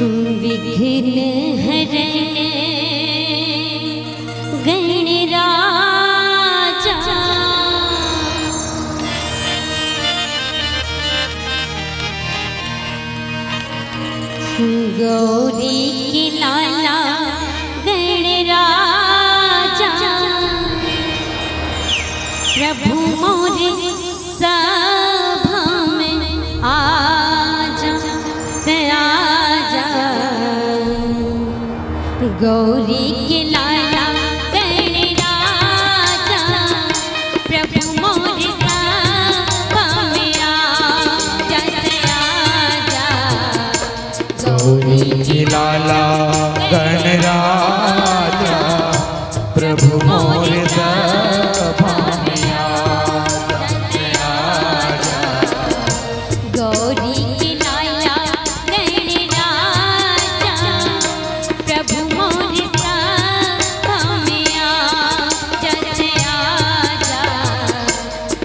विघ्न हरण गणराजा गौरी के लाला गणराजा प्रभु मोर सभा में आजा गौरी के लाला गणराजा प्रभु मोर सभा में आजा गौरी के लाला गणराजा प्रभु मोर सभा में आजा गौरी के लाला गणराजा प्रभु मोर सभा में आजा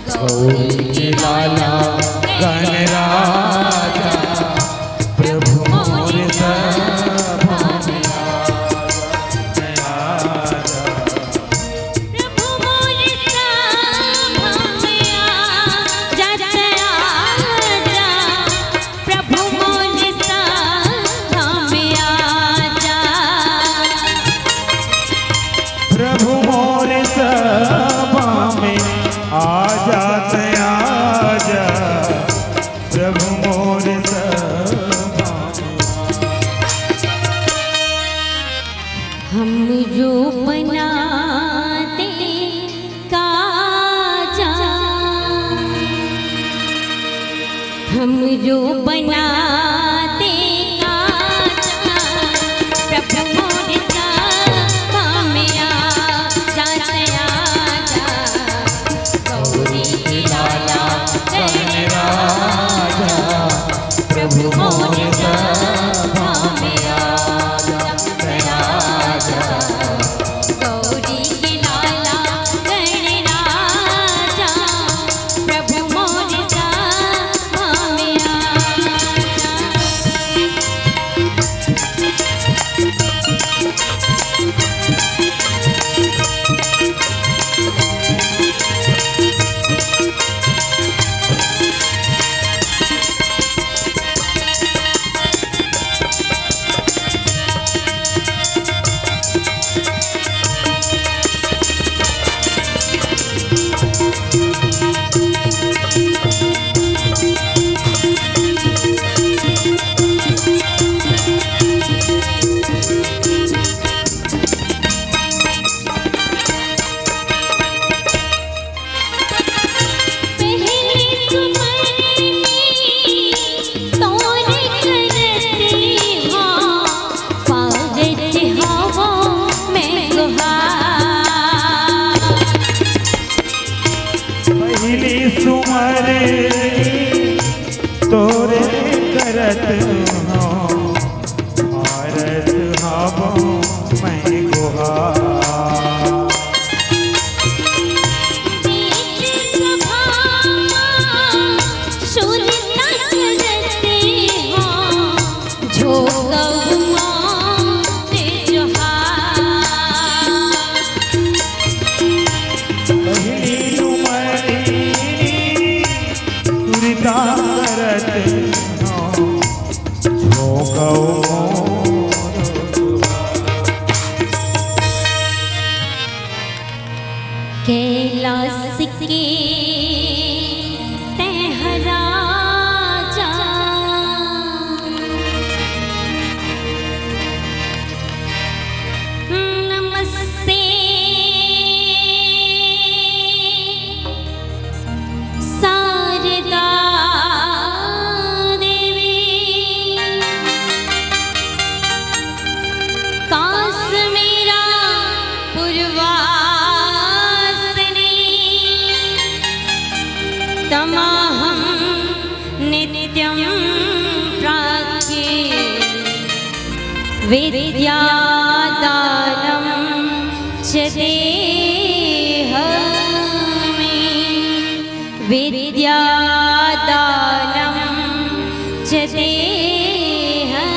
गौरी के लाला गणराजा प्रभु मोर सभा में आजा प्रभु मोर सभा में आजा प्रभु मोर सभा में आजा प्रभु मोर सभा में आजा आजा प्रभु मोर सभा में हम जो बनाते काजा हम जो बनाते काजा प्रभु मोर सभा में आजा गौरी के लाला गणराजा प्रभु मोर सभा में आजा गौरी के लाला गणराजा प्रभु मोर सभा में आजा पहली सुमर तोरे करत हो भारत हबो मैं गुहार पहली उमरी सुरता करत हो झोंकौ कैलाश के राजा नमस्ते शारदा देवी काश मेरा पूर्वासनी तमाहं नित्यं प्राच्ये विद्यादानं च देहमे विद्यादानं च देहमे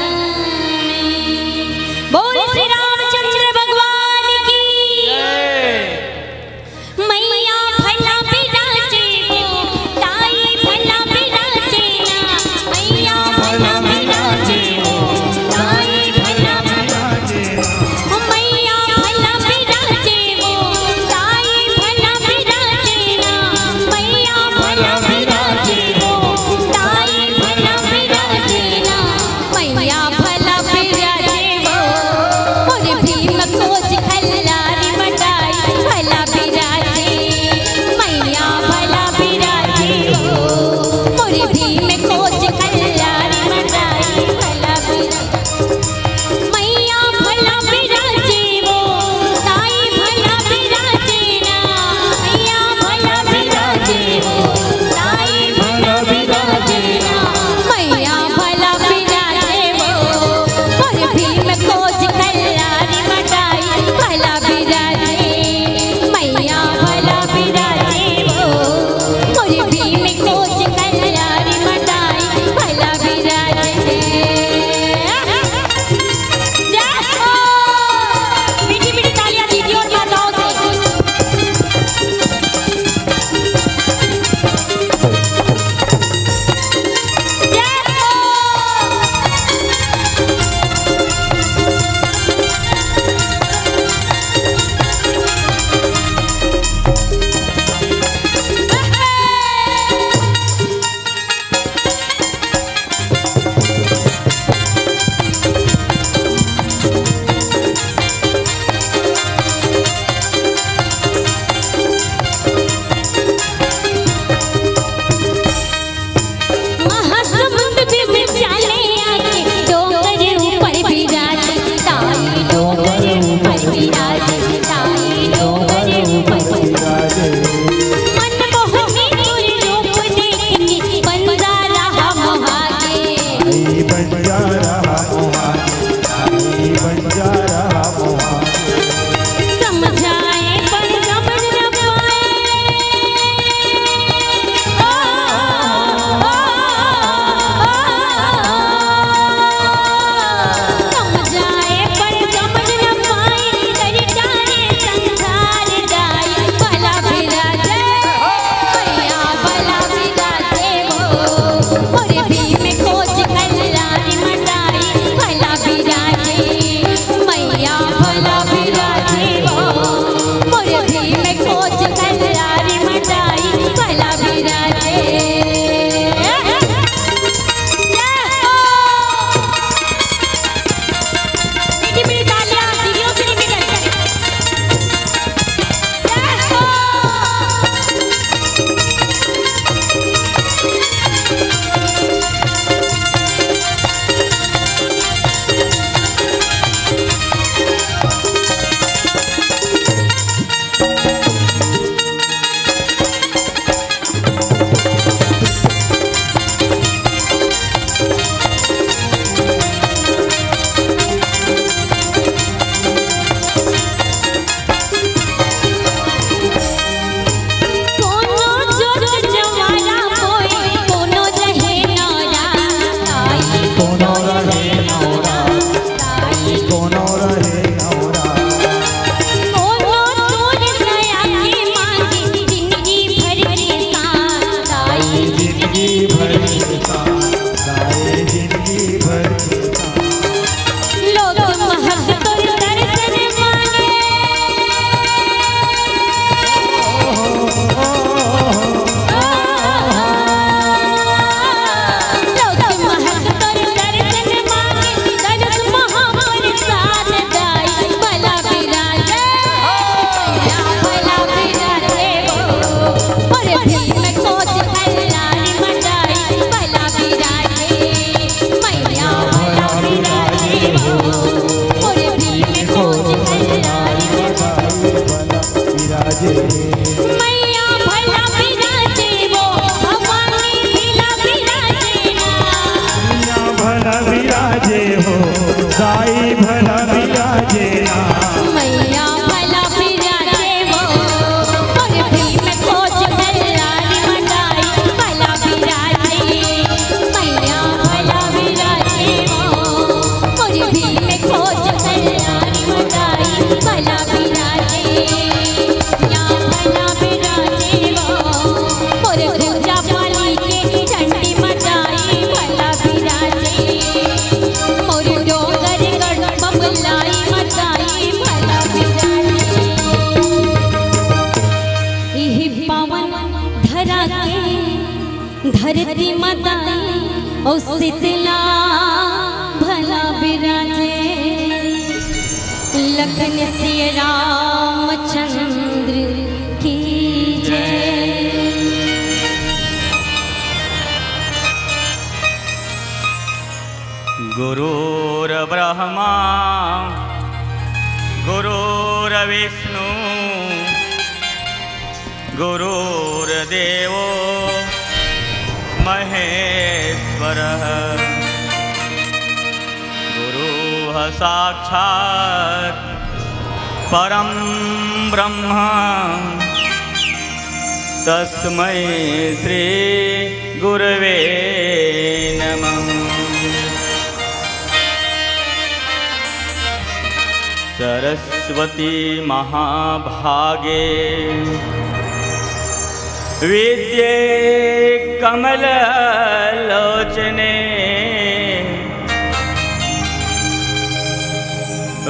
बंजारा मोहाने, साई बंजारा मोहाने। समझाए पर समझ न पाए, समझाए पर समझ न पाए, कर डाले संसार दाई। भला बिराजे मैया, भला बिराजे वो, मोरे भी में खोज कल्याणी मचाई। भला बिराजे मैया, भला बिराजे वो, मोरे भी में खोज कल्याणी मचाई। भला बिराजे मीठी मीठी तालियां दीदियों से नहीं निकल करें। कोनो जोत जवारा होए, कोनो रहे नौरा ताई। कोनो रहे नौरा, ताई कोनो रहे नौरा। कोनो तोर दया के मांगे, जिंदगी भर के साथ ताई। जिंदगी भर के साथ, साए जिंदगी भर के साथ। लोग महक तोर दर्शन मांगे, लोग महक तोर दर्शन मांगे, दर्श महाप्रसाद दाई। भला बिराजे मैया, भला बिराजे वो, मोरे भी में खोज कल्याणी मचाई। भला बिराजे मैया, भला बिराजे वो, मोरे भी में खोज कल्याणी मचाई। विराजे मैया भला बिराजे वो, भवानी भला बिराजे ना। मैया भला विराजे हो, साई भला विराजे ना। मैया भला बिराजे वो, मोरे भी में खोज कल्याणी मचाई। भला बिराजे मैया, भला बिराजे वो, मोरे भी में खोज कल्याणी मचाई। भला बिराजे या भला बिराजे वो, मोरे पूजा पाली के चंडी मचाई। भला बिराजे मोरे डोगर गढ़ बबलाई मचाई। भला बिराजे इह पावन धरा के धरती मताई, ओ शीतला भला बिराजे। लखन सिय रामचंद्र की जय। गुरुर्ब्रह्मा गुरुर्विष्णु गुरुर्देवो महेश्वरः। गुरुः साक्षात् परं ब्रह्म, तस्मै श्री गुरवे नमः। सरस्वती महाभागे विद्ये कमललोचने,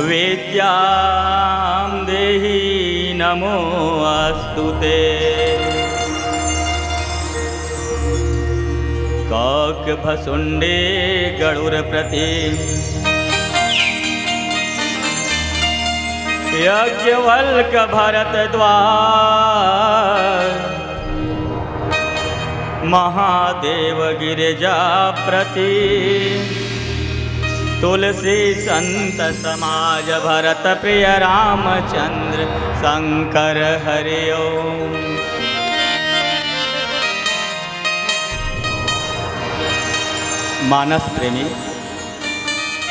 विद्यां देहि नमोऽस्तु ते। काकभशुण्डे गरुडप्रति, यज्ञवल्क भरतद्वार, महादेव गिरिजाप्रति। तुलसी संत समाज भरत प्रिय रामचंद्र शंकर हरि ओम। मानस प्रेमी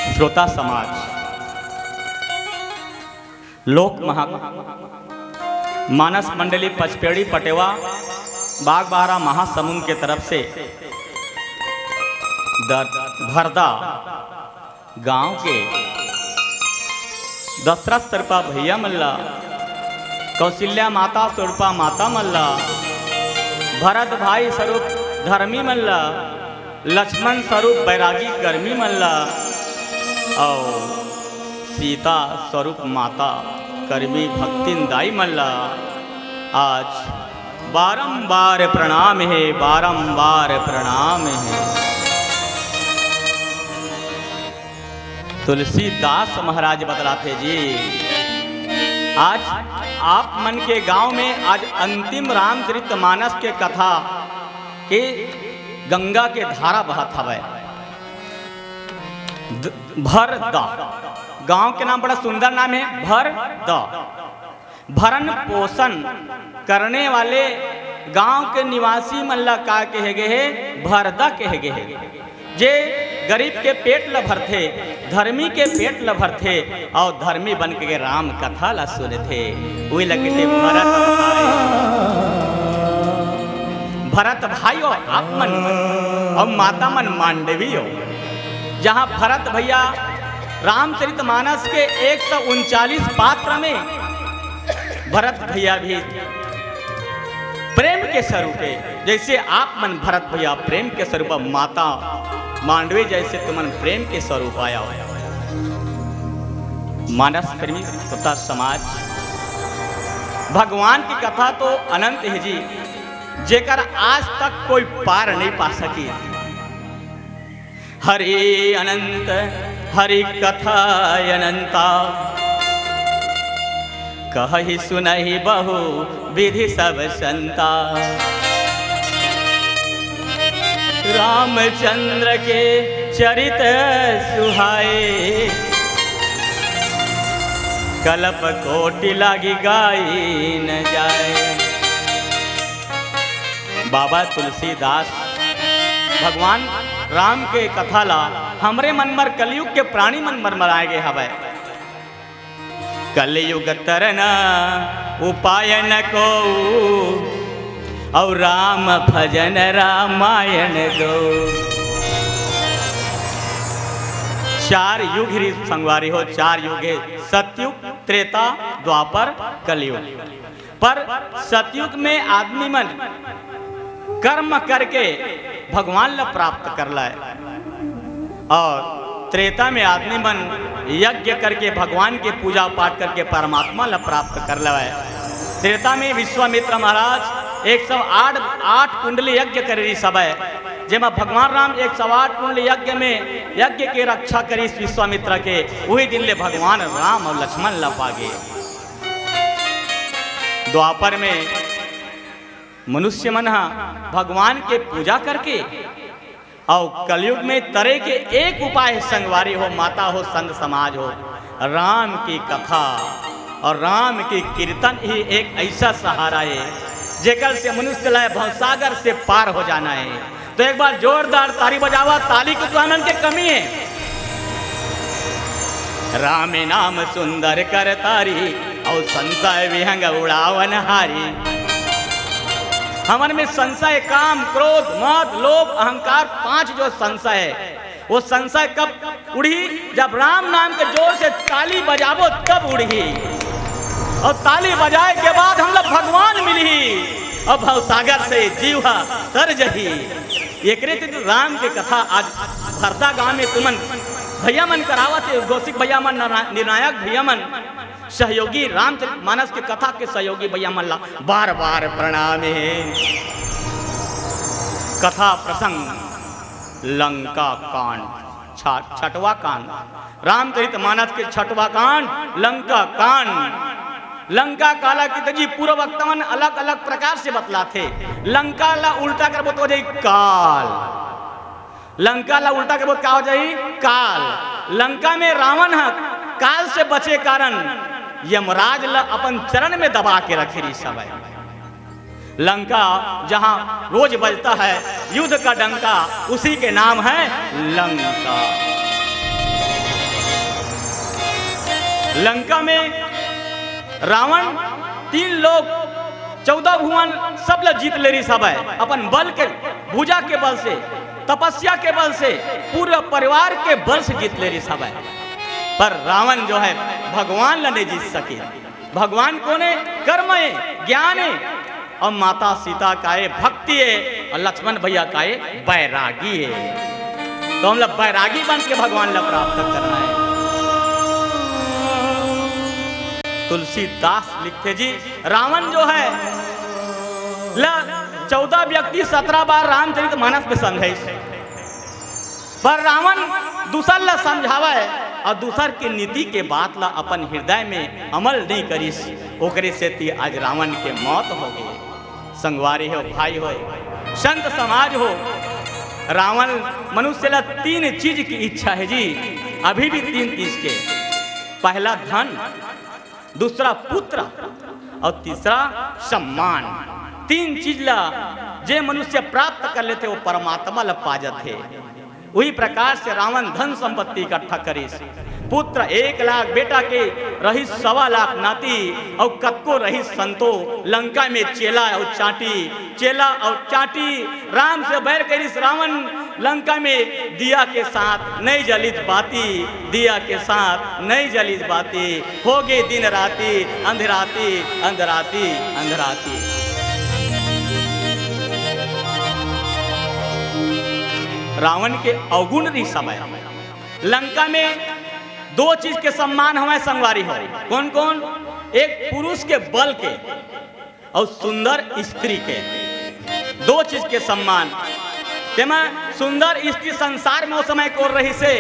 श्रोता समाज, लोक महा मानस मंडली पचपेड़ी पटेवा बागबाहरा महासमुंद के तरफ से भरदा गांव के दशरथ स्वरूपा भैया मल्ला, कौशल्या माता स्वरूपा माता मल्ला, भरत भाई स्वरूप धर्मी मल्ला, लक्ष्मण स्वरूप बैरागी कर्मी मल्ला और सीता स्वरूप माता कर्मी भक्तिन दाई मल्ला, आज बारंबार प्रणाम है, बारंबार प्रणाम है। तुलसीदास महाराज बतलाते जी, आज आप मन के गांव में आज अंतिम रामचरितमानस के कथा के गंगा के धारा बहत हवे। भरदा गांव के नाम बड़ा सुंदर नाम है, भरदा। भरण पोषण करने वाले गांव के निवासी मल्ला का कहे गए है, भरदा कहे गए है। जे गरीब के पेट ल भरथे, धर्मी के पेट ल भरथे और धर्मी बन के राम कथा ला सुने थे। वही लगते भरत भाई, भरत भाई हो आप मन और माता मन मांडवी हो। जहाँ भरत भैया रामचरितमानस के 139 पात्र में भरत भैया भी प्रेम के स्वरूप है। जैसे आप मन भरत भैया प्रेम के स्वरूप, माता मांडवी जैसे तुमन प्रेम के स्वरूप आया हो। मानस प्रेमी श्रोता समाज, भगवान की कथा तो अनंत है जी, जेकर आज तक कोई पार नहीं पा सकी। हरि अनंत हरि कथा अनंता, कहि सुनहि बहु विधि सब संता। रामचंद्र के चरित सुहाए, कल्प कोटि लागी गाई न जाए। बाबा तुलसीदास भगवान राम के कथा ला हमरे मन मर कलयुग के प्राणी मन मर मराए गए हवे। कलयुग तरना उपाय न को, और राम भजन रामायण दो। चार युग ही संगवारी हो, चार युग है, सतयुग, त्रेता, द्वापर, कलयुग। पर सतयुग में आदमी मन कर्म करके भगवान ला प्राप्त कर लाए, और त्रेता में आदमी मन यज्ञ करके भगवान के पूजा पाठ करके परमात्मा ला प्राप्त कर लाए। त्रेता में विश्वामित्र महाराज 108 कुंडली यज्ञ करी सब है, जेमा भगवान राम 108 कुंडली यज्ञ में यज्ञ के रक्षा करी विश्वामित्र के। वही दिन ले भगवान राम और लक्ष्मण ला पागे। द्वापर में मनुष्य मन भगवान के पूजा करके, और कलयुग में तरह के एक उपाय संगवारी हो, माता हो, संत समाज हो। राम की कथा और राम की कीर्तन ही एक ऐसा सहारा है जेकर से मनुष्य लाए भवसागर से पार हो जाना है। तो एक बार जोरदार ताली बजावा, ताली की तो आनंद के कमी है। राम नाम सुंदर कर तारी, और संशय विहंग उड़ावन हारी। हमन में संशय, काम, क्रोध, मद, लोभ, अहंकार, 5 जो संशय है, वो संशय कब उड़ी? जब राम नाम के जोर से ताली बजावो तब उड़ी, और ताली बजाए के बाद हम लोग भगवान मिली, और भवसागर से जीवा तर जही। एक राम के कथा आज भरदा गांव में तुमन भैया मन करावत है। गौशिक भैया मन, निर्णायक भैया मन, सहयोगी रामचरितमानस के कथा के सहयोगी भैया मन ला बार बार प्रणाम है। कथा प्रसंग लंका कांड, छठवा कांड, रामचरितमानस के छठवा कांड लंका कांड। लंका काला की तजी पूर्व वक्तवन अलग अलग प्रकार से बतलाते। लंका ला उल्टा कर बोत हो जाई काल, लंका ला उल्टा कर बोत का हो जाई काल। लंका में रावण है, काल से बचे कारण यमराज ला अपन चरण में दबा के रखे रही सब है। लंका जहां रोज बजता है युद्ध का डंका, उसी के नाम है लंका। लंका में रावण 3 लोग 14 भुवन सब लोग जीत ले रही सब है अपन बल के भुजा के बल से, तपस्या के बल से, पूरे परिवार के बल से जीत ले रही सब है। पर रावण जो है भगवान ला नहीं जीत सके। भगवान कौन है? कर्म है, ज्ञान है, और माता सीता का है भक्ति है, और लक्ष्मण भैया का है बैरागी है। तो हम लोग बैरागी बन के भगवान ला प्राप्त करना है। तुलसीदास लिखते जी रावण जो है 14 व्यक्ति 17 बार रामचरितमानस में समझे, पर रावण दूसर ला समझावा है और दूसर की नीति के बात ला अपन हृदय में अमल नहीं करिस, ओकरे से ती आज रावण के मौत हो गई। संगवारी हो, भाई हो, संत समाज हो, रावण मनुष्य ला 3 चीज की इच्छा है जी, अभी भी 3 चीज के। पहला धन, दूसरा पुत्र और तीसरा सम्मान। 3 चीज ला जे मनुष्य प्राप्त कर लेते वो परमात्मा ला पा जाते। वही प्रकार से रावण धन संपत्ति इकट्ठा करिस, पुत्र 1 लाख, बेटा के रही 1.25 लाख नाती, और कत्को रही संतो। लंका में चेला और चाटी, चेला और चाटी, राम से बैर करिस रावण। लंका में दिया के साथ नहीं जलित बाती, दिया के साथ नहीं जलित बाती, हो गए दिन राती, अंधराती अंधराती अंधराती। रावण के अवगुण रही समय। लंका में 2 चीज के सम्मान हमें संगवारी हो। कौन कौन? एक पुरुष के बल के और सुंदर स्त्री के, 2 चीज के सम्मान। तेमा सुंदर स्त्री संसार में उस समय को रही से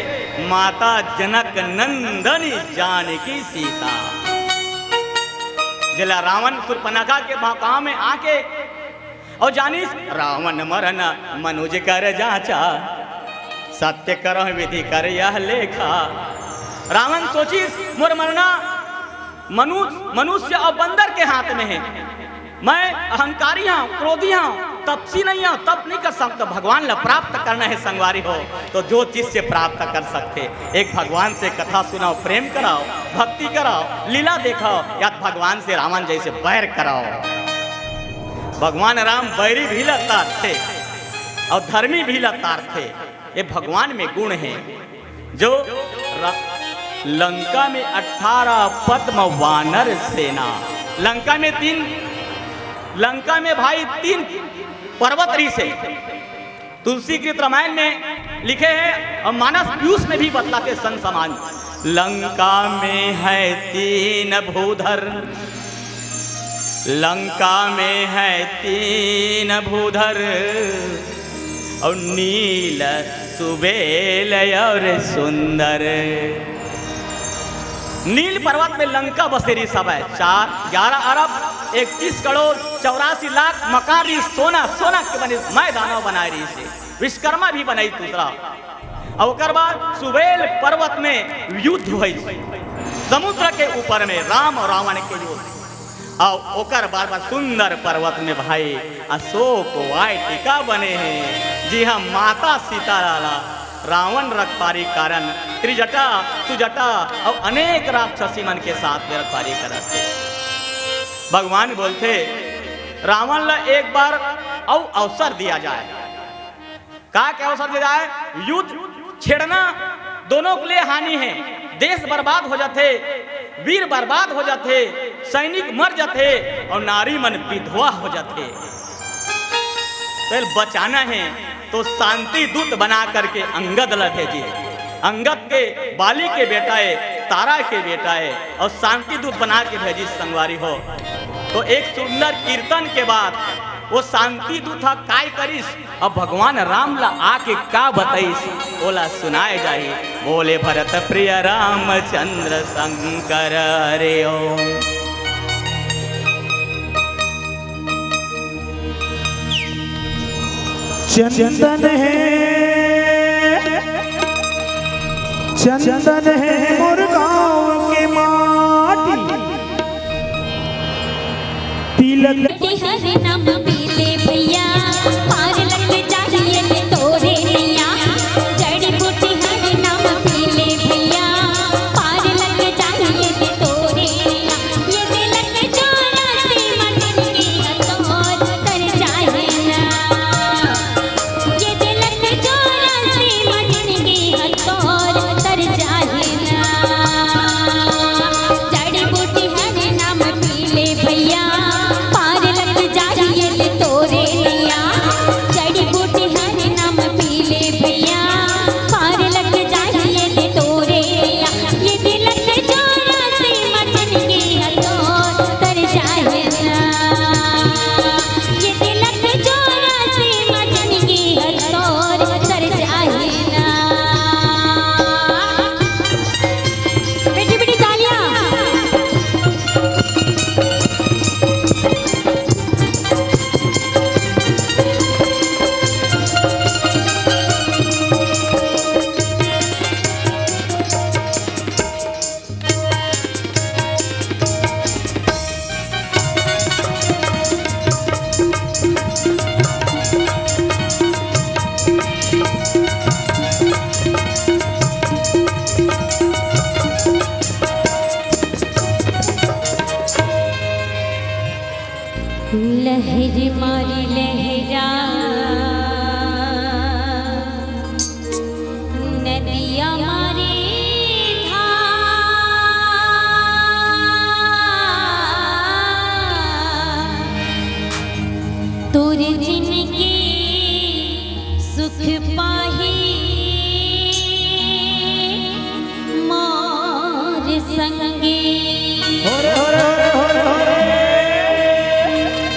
माता जनक नंदनी जानकी सीता। जिला रावण सुर्पनखा के गांव में आके और जानिस रावण मरन मनुज कर जाचा, सत्य कर विधि कर यह लेखा। रावण सोचिस मोर मरना मनुष्य और बंदर के हाथ में है, मैं अहंकारी हूँ, क्रोधी हूँ, तपसी नहीं हूँ, तप नहीं कर सकता। भगवान ला प्राप्त करना है संगवारी हो तो जो चीज से प्राप्त कर सकते, एक भगवान से कथा सुनाओ, प्रेम कराओ, भक्ति कराओ, लीला देखाओ, या भगवान से रावण जैसे बैर कराओ। भगवान राम बैरी भी लतार थे और धर्मी भी लतार थे। ये भगवान में गुण है। जो लंका में 18 पद्म वानर सेना, लंका में भाई 3 पर्वत ऋषि तुलसी कृत रामायण में लिखे हैं और मानस पीयूष में भी बतलाते सन समान। लंका में है 3 भूधर, लंका में है 3 भूधर, और नील सुबेल और सुंदर। नील पर्वत में लंका बसेरी सब है। 11 अरब 31 करोड़ 84 लाख मकान रही, सोना के बने मैदानों बनाए रही से, विश्वकर्मा भी बनाई दूसरा। और ओकर बाद सुबेल पर्वत में युद्ध हुई, समुद्र के ऊपर में राम और रावण के युद्ध। और ओकर बार सुंदर पर्वत में भाई अशोक वाटिका बने हैं। जी हाँ, माता सीता रावण रखपारी कारण त्रिजटा सुजटा और अनेक राक्षसी मन के साथ में रखपारी करते। भगवान बोलते रावण ला एक बार और अवसर दिया जाए। का क्या अवसर दिया जाए? युद्ध छेड़ना दोनों के लिए हानि है, देश बर्बाद हो जाते, वीर बर्बाद हो जाते, सैनिक मर जाते और नारी मन विधवा हो जाते। तो बचाना है तो शांति दूत बना करके अंगद ला भेजिए। अंगद के बाली के बेटा है, तारा के बेटा है, और शांति दूत बना के भेजी संगवारी हो। तो एक सुंदर कीर्तन के बाद वो शांति दूत काय करिस अब भगवान राम ला आके का बताइस बोला सुनाए जाही। बोले भरत प्रिय रामचंद्र शंकर हरे ओम। चंदन है मोर गाँव के माटी, तिलक हरे नाम पीले भैया, पार लग जाइए तोरे नैया। जड़ी बूटी हरे नाम पीले भैया, पार लग जाइए संगी।